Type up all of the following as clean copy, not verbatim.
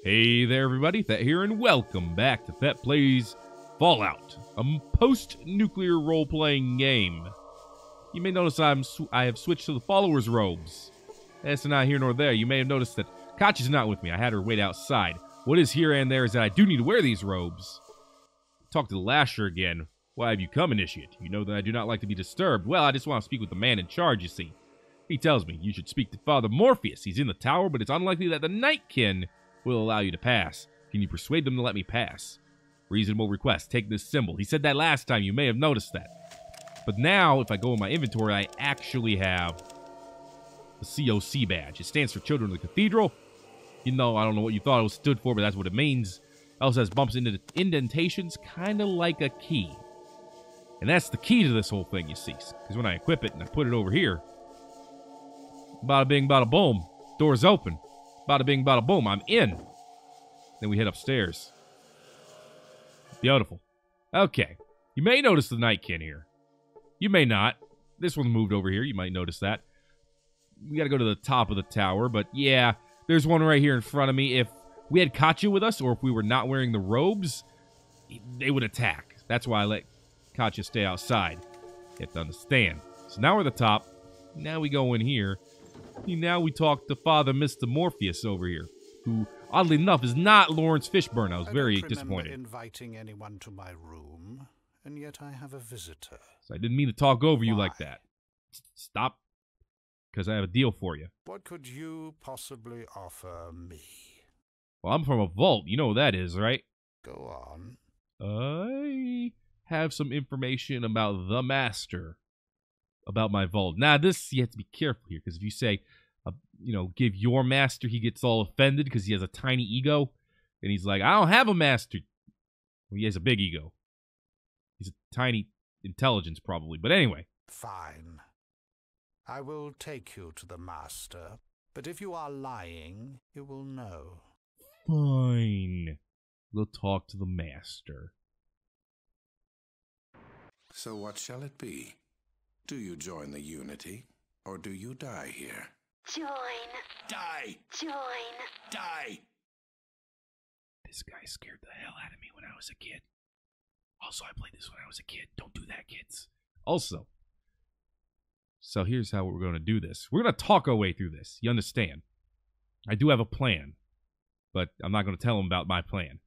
Hey there everybody, Thet here, and welcome back to Thet Plays Fallout, a post-nuclear role-playing game. You may notice I have switched to the follower's robes. That's not here nor there. You may have noticed that Katja's not with me. I had her wait outside. What is here and there is that I do need to wear these robes. Talk to the Lasher again. Why have you come, Initiate? You know that I do not like to be disturbed. Well, I just want to speak with the man in charge, you see. He tells me you should speak to Father Morpheus. He's in the tower, but it's unlikely that the Nightkin will allow you to pass. Can you persuade them to let me pass? Reasonable request. Take this symbol. He said that last time. You may have noticed that. But now, if I go in my inventory, I actually have the COC badge. It stands for Children of the Cathedral. You know, I don't know what you thought it stood for, but that's what it means. It also has bumps into indentations, kind of like a key. And that's the key to this whole thing, you see. Because when I equip it and I put it over here, bada bing, bada boom, door's open. Bada bing, bada boom, I'm in. Then we head upstairs. Beautiful. Okay. You may notice the Nightkin here. You may not. This one moved over here. You might notice that. We gotta go to the top of the tower, but yeah, there's one right here in front of me. If we had Katja with us, or if we were not wearing the robes, they would attack. That's why I let Katja stay outside. You have to understand. So now we're at the top. Now we go in here. Now we talk to Father Mr. Morpheus over here, who, oddly enough, is not Lawrence Fishburne. I was very disappointed. Inviting anyone to my room, and yet I have a visitor. So I didn't mean to talk over you like that. Stop, because I have a deal for you. What could you possibly offer me? Well, I'm from a vault. You know what that is, right? Go on. I have some information about the Master. About my vault. Now, this, you have to be careful here, because if you say, give your master, he gets all offended because he has a tiny ego, and he's like, I don't have a master. Well, he has a big ego. He's a tiny intelligence, probably. But anyway. Fine. I will take you to the master, but if you are lying, you will know. Fine. We'll talk to the master. So what shall it be? Do you join the Unity, or do you die here? Join. Die! Join. Die! This guy scared the hell out of me when I was a kid. Also, I played this when I was a kid. Don't do that, kids. Also, so here's how we're going to do this. We're going to talk our way through this. You understand? I do have a plan, but I'm not going to tell him about my plan.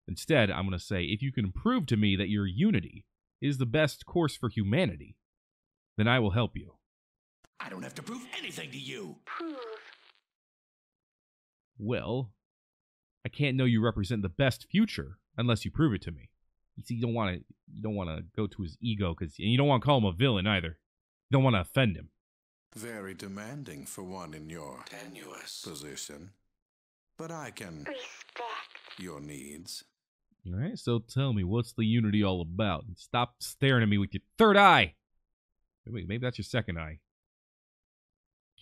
Instead, I'm going to say, if you can prove to me that your Unity is the best course for humanity, then I will help you. I don't have to prove anything to you. Prove. Well, I can't know you represent the best future unless you prove it to me. You see, you don't want to go to his ego, and you don't want to call him a villain either. You don't want to offend him. Very demanding for one in your tenuous position. But I can Respect. your needs. All right, so tell me, what's the Unity all about? And stop staring at me with your third eye. Wait, maybe that's your second eye.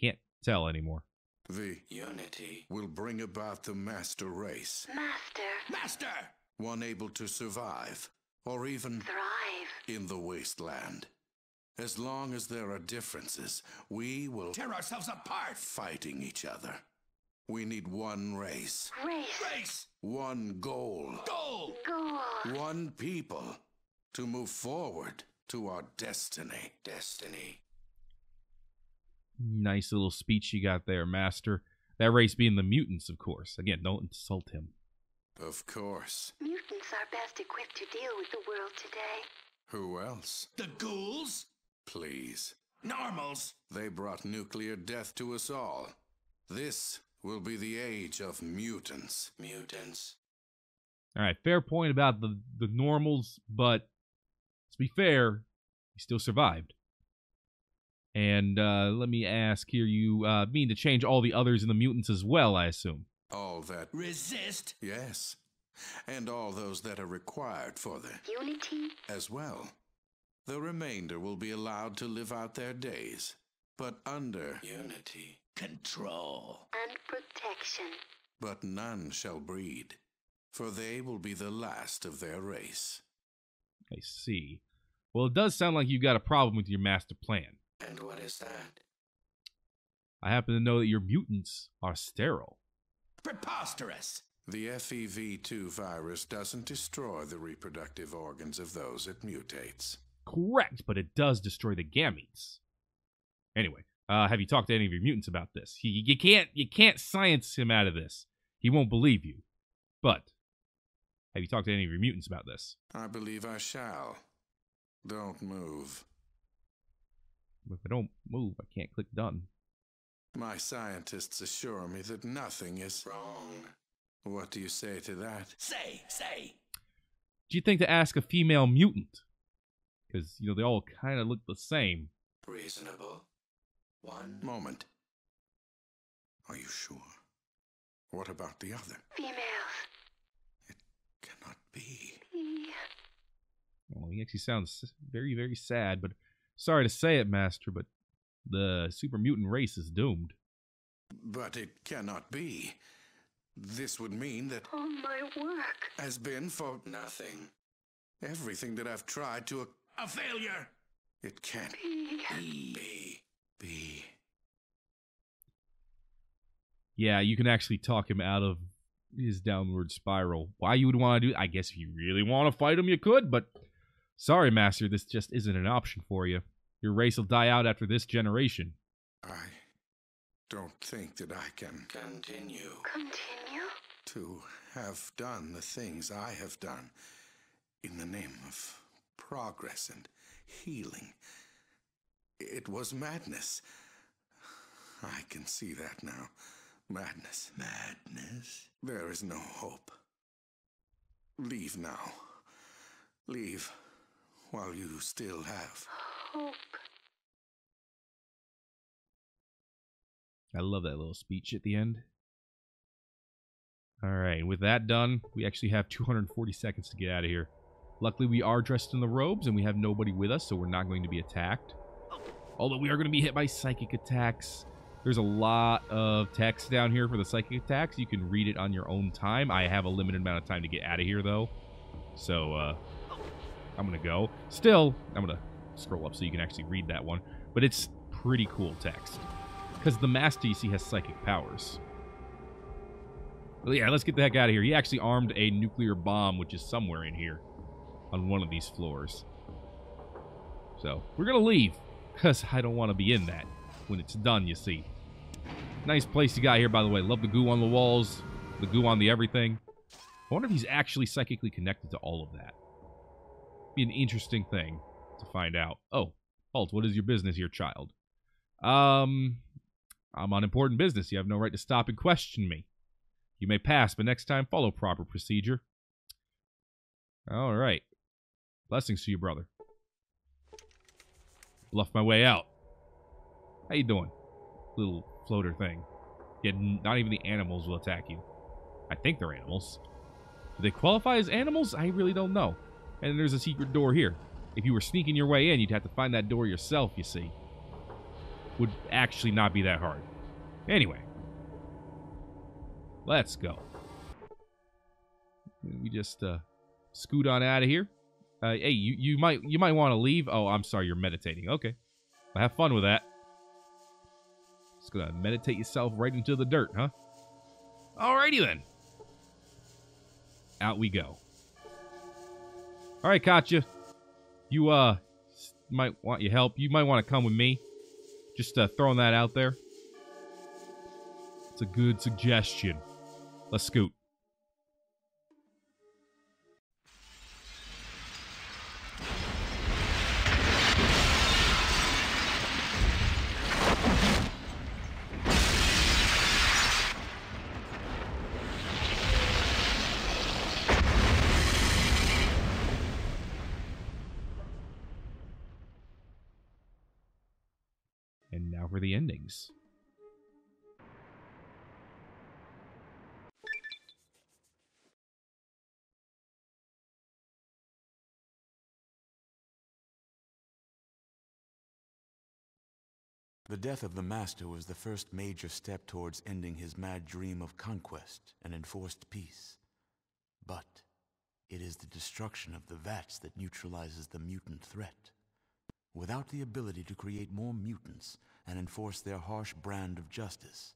Can't tell anymore. The Unity will bring about the master race. Master. Master! One able to survive, or even Thrive. in the wasteland. As long as there are differences, we will tear ourselves apart fighting each other. We need one race. Race. One goal. Goal. One people to move forward to our destiny. Nice little speech you got there, Master. That race being the mutants, of course. Again, don't insult him. Of course. Mutants are best equipped to deal with the world today. Who else? The ghouls? Please. Normals? They brought nuclear death to us all. This will be the age of mutants. All right, fair point about the normals, but to be fair, he still survived. And let me ask here, you mean to change all the others in the mutants as well, I assume? All that resist? Yes. And all those that are required for the Unity. as well. The remainder will be allowed to live out their days, but under Unity control. And protection. But none shall breed, for they will be the last of their race. I see. Well, it does sound like you've got a problem with your master plan. And what is that? I happen to know that your mutants are sterile. Preposterous! The FEV2 virus doesn't destroy the reproductive organs of those it mutates. Correct, but it does destroy the gametes. Anyway, have you talked to any of your mutants about this? You can't science him out of this. He won't believe you. But have you talked to any of your mutants about this? I believe I shall. Don't move. If I don't move, I can't click done. My scientists assure me that nothing is wrong. What do you say to that? Say! Do you think to ask a female mutant? Because, you know, they all kind of look the same. Reasonable. One moment. Are you sure? What about the other? Females. It cannot be. Well, he actually sounds very, very sad, but sorry to say it, Master, but the super mutant race is doomed. But it cannot be. This would mean that All my work has been for nothing. Everything that I've tried to a failure. It can't be. Yeah, you can actually talk him out of his downward spiral. Why you would want to do, I guess if you really want to fight him, you could, but sorry, Master, this just isn't an option for you. Your race will die out after this generation. I don't think that I can continue to have done the things I have done in the name of progress and healing. It was madness. I can see that now. Madness. There is no hope. Leave now. Leave while you still have hope. I love that little speech at the end. Alright, with that done, we actually have 240 seconds to get out of here. Luckily, we are dressed in the robes, and we have nobody with us, so we're not going to be attacked. Although we are going to be hit by psychic attacks. There's a lot of text down here for the psychic attacks. You can read it on your own time. I have a limited amount of time to get out of here, though. So, I'm going to go. Still, I'm going to scroll up so you can actually read that one. But it's pretty cool text. Because the Master, you see, has psychic powers. Well, yeah, let's get the heck out of here. He actually armed a nuclear bomb, which is somewhere in here. On one of these floors. So, we're going to leave. Because I don't want to be in that. When it's done, you see. Nice place you got here, by the way. Love the goo on the walls. The goo on the everything. I wonder if he's actually psychically connected to all of that. Be an interesting thing to find out. Oh, Halt, what is your business here, child? I'm on important business. You have no right to stop and question me. You may pass, but next time follow proper procedure. All right. Blessings to you, brother. Bluff my way out. How you doing? Little floater thing. Yet not even the animals will attack you. I think they're animals. Do they qualify as animals? I really don't know. And there's a secret door here. If you were sneaking your way in, you'd have to find that door yourself, you see. Would actually not be that hard. Anyway. Let's go. We just scoot on out of here. Hey, you might want to leave. Oh, I'm sorry, you're meditating. Okay. Well, have fun with that. Just gonna meditate yourself right into the dirt, huh? Alrighty then. Out we go. Alright, Katja. You might want your help. You might want to come with me. Just throwing that out there. It's a good suggestion. Let's scoot. And now for the endings. The death of the Master was the first major step towards ending his mad dream of conquest and enforced peace. But it is the destruction of the vats that neutralizes the mutant threat. Without the ability to create more mutants and enforce their harsh brand of justice,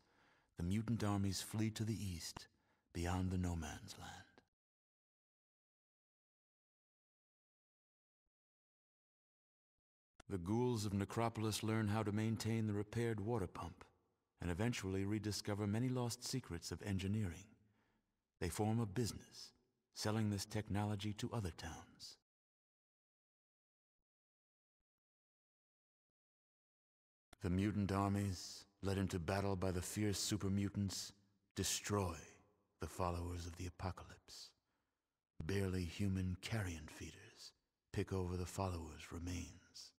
the mutant armies flee to the east, beyond the no man's land. The ghouls of Necropolis learn how to maintain the repaired water pump, and eventually rediscover many lost secrets of engineering. They form a business, selling this technology to other towns. The mutant armies, led into battle by the fierce super mutants, destroy the followers of the apocalypse. Barely human carrion feeders pick over the followers' remains.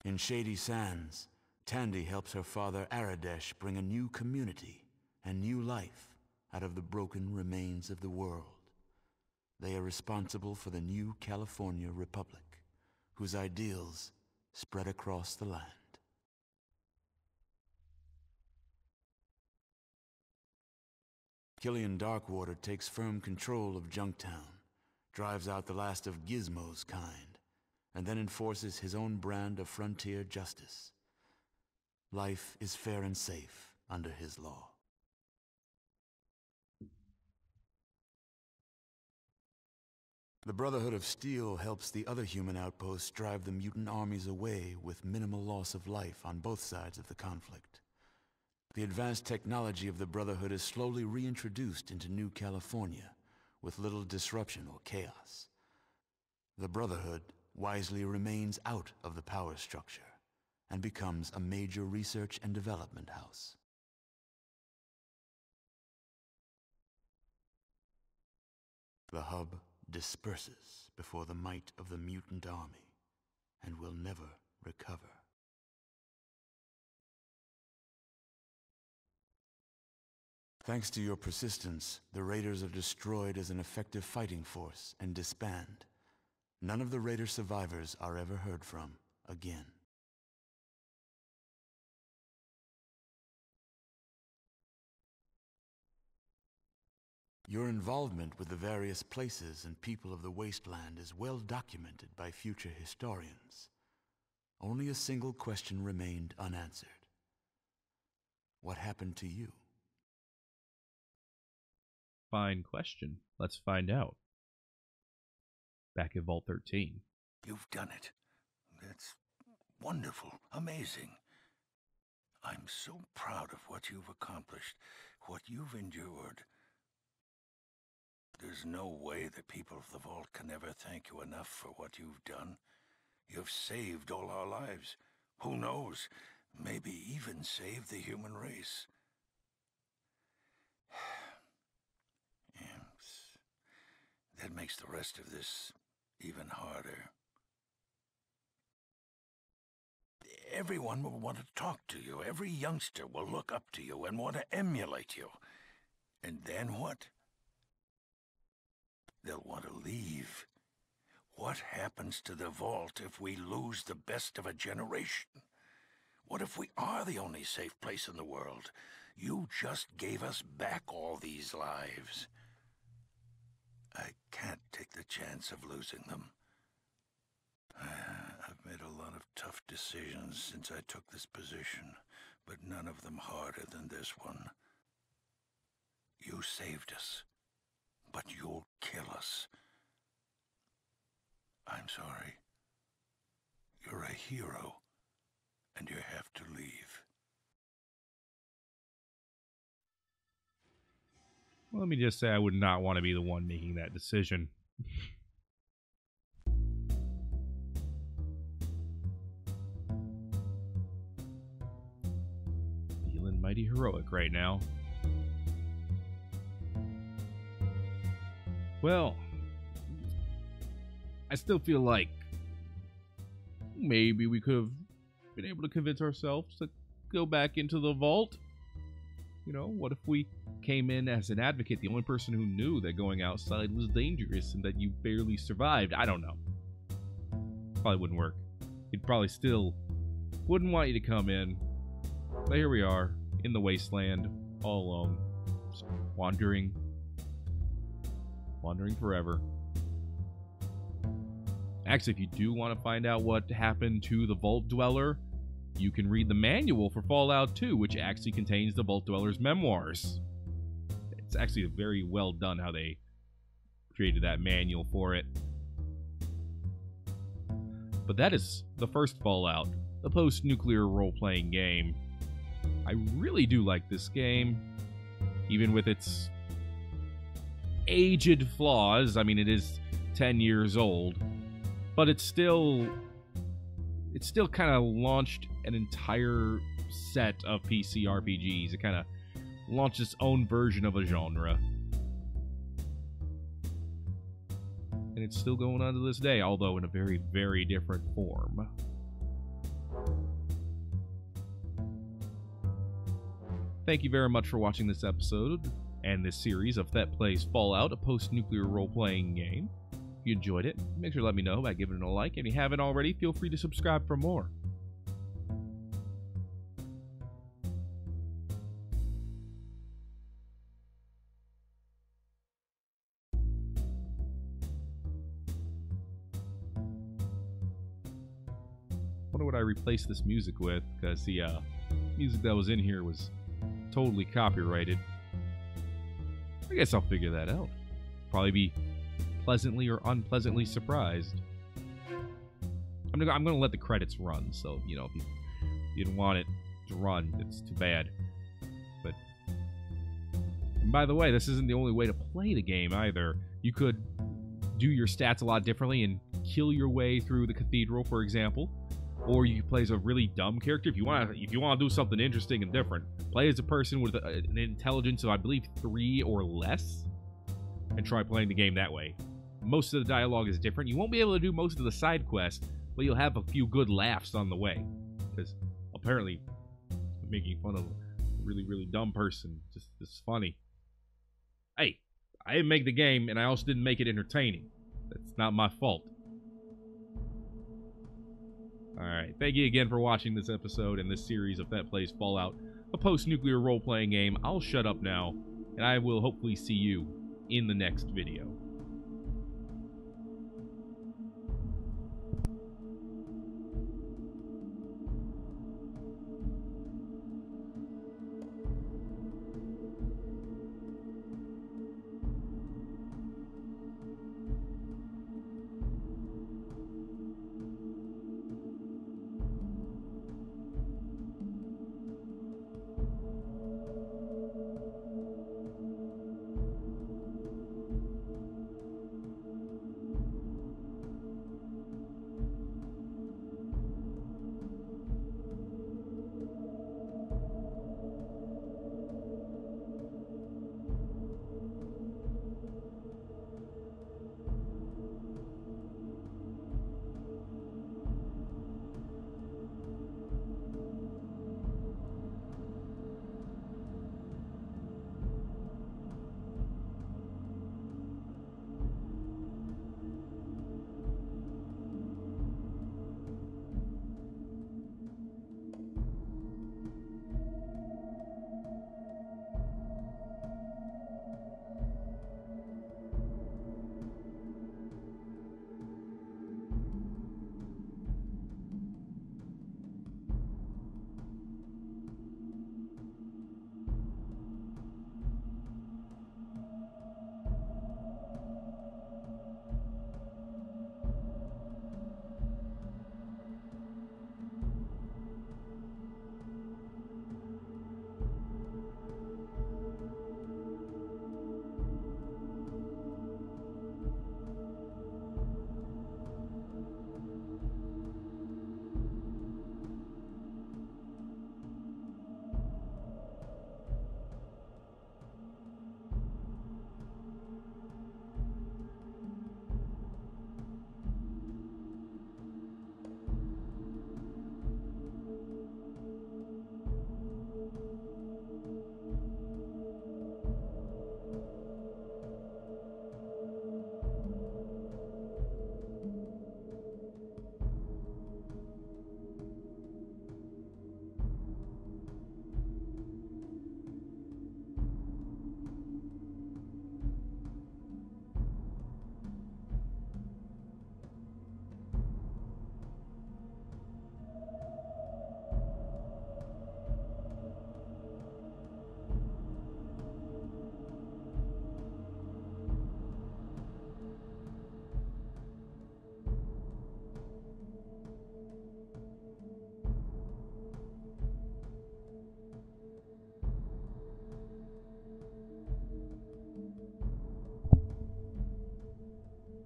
In Shady Sands, Tandy helps her father Aradesh bring a new community and new life out of the broken remains of the world. They are responsible for the new California Republic, whose ideals spread across the land. Killian Darkwater takes firm control of Junktown, drives out the last of Gizmo's kind, and then enforces his own brand of frontier justice. Life is fair and safe under his law. The Brotherhood of Steel helps the other human outposts drive the mutant armies away with minimal loss of life on both sides of the conflict. The advanced technology of the Brotherhood is slowly reintroduced into New California with little disruption or chaos. The Brotherhood wisely remains out of the power structure and becomes a major research and development house. The hub disperses before the might of the mutant army and will never recover. Thanks to your persistence, the Raiders are destroyed as an effective fighting force and disband. None of the Raider survivors are ever heard from again. Your involvement with the various places and people of the wasteland is well documented by future historians. Only a single question remained unanswered. What happened to you? Fine question. Let's find out. Back at Vault 13. You've done it. That's wonderful, amazing. I'm so proud of what you've accomplished, what you've endured. There's no way the people of the Vault can ever thank you enough for what you've done. You've saved all our lives. Who knows? Maybe even saved the human race. That makes the rest of this even harder. Everyone will want to talk to you. Every youngster will look up to you and want to emulate you. And then what? They'll want to leave. What happens to the Vault if we lose the best of a generation? What if we are the only safe place in the world? You just gave us back all these lives. I can't take the chance of losing them. I've made a lot of tough decisions since I took this position, but none of them harder than this one. You saved us, but you'll kill us. I'm sorry. You're a hero, and you have to leave. Well, let me just say I would not want to be the one making that decision. Feeling mighty heroic right now. Well, I still feel like maybe we could have been able to convince ourselves to go back into the vault. You know, what if we came in as an advocate, the only person who knew that going outside was dangerous and that you barely survived? I don't know. Probably wouldn't work. He'd probably still wouldn't want you to come in. But here we are, in the wasteland, all alone, just wandering forever. Actually, if you do want to find out what happened to the Vault Dweller, you can read the manual for Fallout 2, which actually contains the Vault Dweller's memoirs. It's actually very well done how they created that manual for it. But that is the first Fallout, the post-nuclear role-playing game. I really do like this game, even with its aged flaws. I mean, it is 10 years old, but it's still kind of launched an entire set of PC RPGs. It kind of launched its own version of a genre. And it's still going on to this day, although in a very, very different form. Thank you very much for watching this episode and this series of Thet Plays Fallout, a post-nuclear role-playing game. If you enjoyed it, make sure to let me know by giving it a like. If you haven't already, feel free to subscribe for more. Wonder what I replaced this music with, because the music that was in here was totally copyrighted. I guess I'll figure that out. Probably be pleasantly or unpleasantly surprised. I'm gonna let the credits run, so, you know, if you didn't want it to run, it's too bad. But, and by the way, this isn't the only way to play the game either. You could do your stats a lot differently and kill your way through the cathedral, for example. Or you can play as a really dumb character. If you want to do something interesting and different, play as a person with an intelligence of, I believe, 3 or less, and try playing the game that way. Most of the dialogue is different. You won't be able to do most of the side quests, but you'll have a few good laughs on the way. Because apparently, making fun of a really, really dumb person just is funny. Hey, I didn't make the game, and I also didn't make it entertaining. That's not my fault. Alright, thank you again for watching this episode and this series of Thet Plays Fallout, a post-nuclear role-playing game. I'll shut up now, and I will hopefully see you in the next video.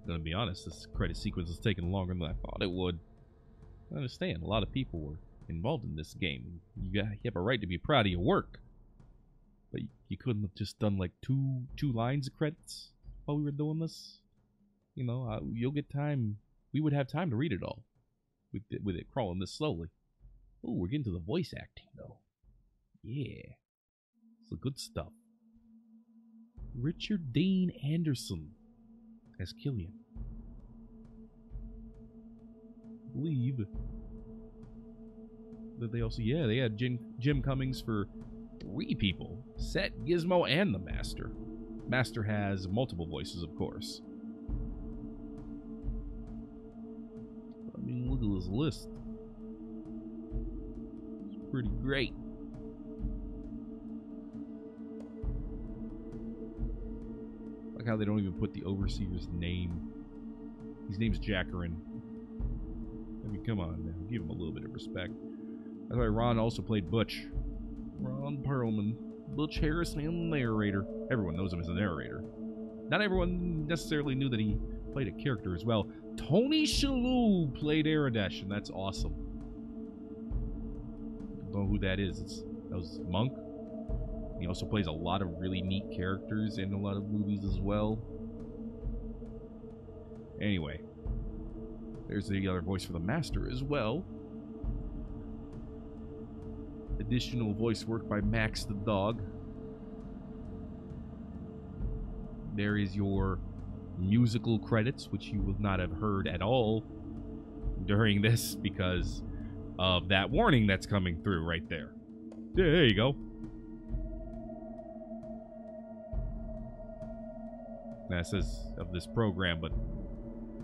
gonna be honest, this credit sequence is taking longer than I thought it would. I understand, a lot of people were involved in this game. You have a right to be proud of your work. But you couldn't have just done like two lines of credits while we were doing this? You know, you'll get time. We would have time to read it all with it crawling this slowly. Oh, we're getting to the voice acting, though. Yeah. It's the good stuff. Richard Dean Anderson as Killian. I believe that they also, yeah, they had Jim Cummings for 3 people. Thet, Gizmo, and the Master. Master has multiple voices, of course. I mean, look at this list. It's pretty great. Like how they don't even put the overseer's name. His name's Jackarin. I mean, come on now. Give him a little bit of respect. That's why Ron also played Butch. Ron Perlman. Butch Harrison and the narrator. Everyone knows him as a narrator. Not everyone necessarily knew that he played a character as well. Tony Shalhoub played Aradesh, and that's awesome. I don't know who that is. That was Monk. He also plays a lot of really neat characters in a lot of movies as well. Anyway, there's the other voice for the Master as well. Additional voice work by Max the dog. There is your musical credits, which you would not have heard at all during this because of that warning that's coming through right there. Yeah, there you go. That says of this program, but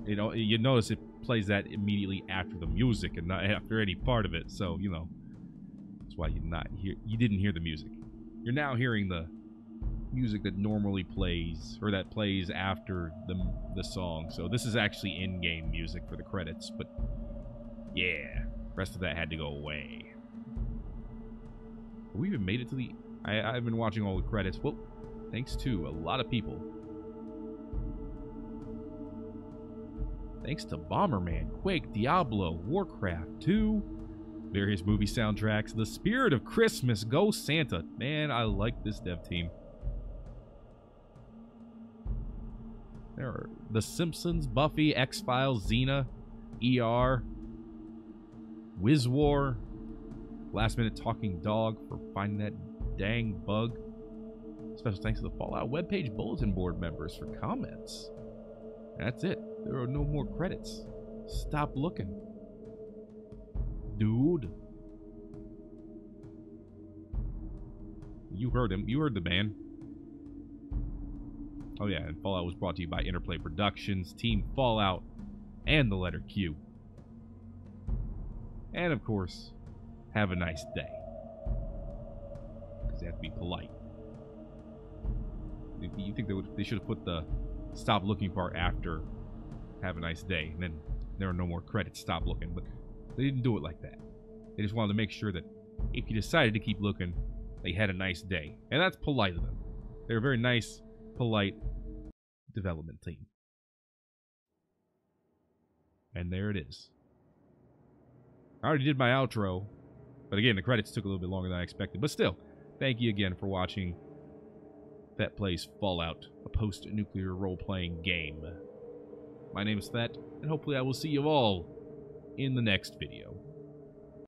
you know, you notice it plays that immediately after the music and not after any part of it. So you know that's why you didn't hear the music. You're now hearing the music that normally plays or that plays after the song. So this is actually in-game music for the credits, but yeah, rest of that had to go away. We even made it to the I've been watching all the credits. Well, thanks to a lot of people. Thanks to Bomberman, Quake, Diablo, Warcraft 2, various movie soundtracks, The Spirit of Christmas, Go Santa. Man, I like this dev team. There are The Simpsons, Buffy, X-Files, Xena, ER, Wiz War, Last Minute Talking Dog for finding that dang bug. Special thanks to the Fallout webpage bulletin board members for comments. That's it. There are no more credits. Stop looking. Dude. You heard him. You heard the man. Oh yeah, and Fallout was brought to you by Interplay Productions, Team Fallout, and the letter Q. And of course, have a nice day. Because they have to be polite. You think they should have put the stop looking part after have a nice day, and then there are no more credits, stop looking, but they didn't do it like that. They just wanted to make sure that if you decided to keep looking, they had a nice day. And that's polite of them. They're a very nice, polite development team. And there it is. I already did my outro, but again, the credits took a little bit longer than I expected. But still, thank you again for watching Thet Plays Fallout, a post-nuclear role-playing game. My name is Thet, and hopefully I will see you all in the next video.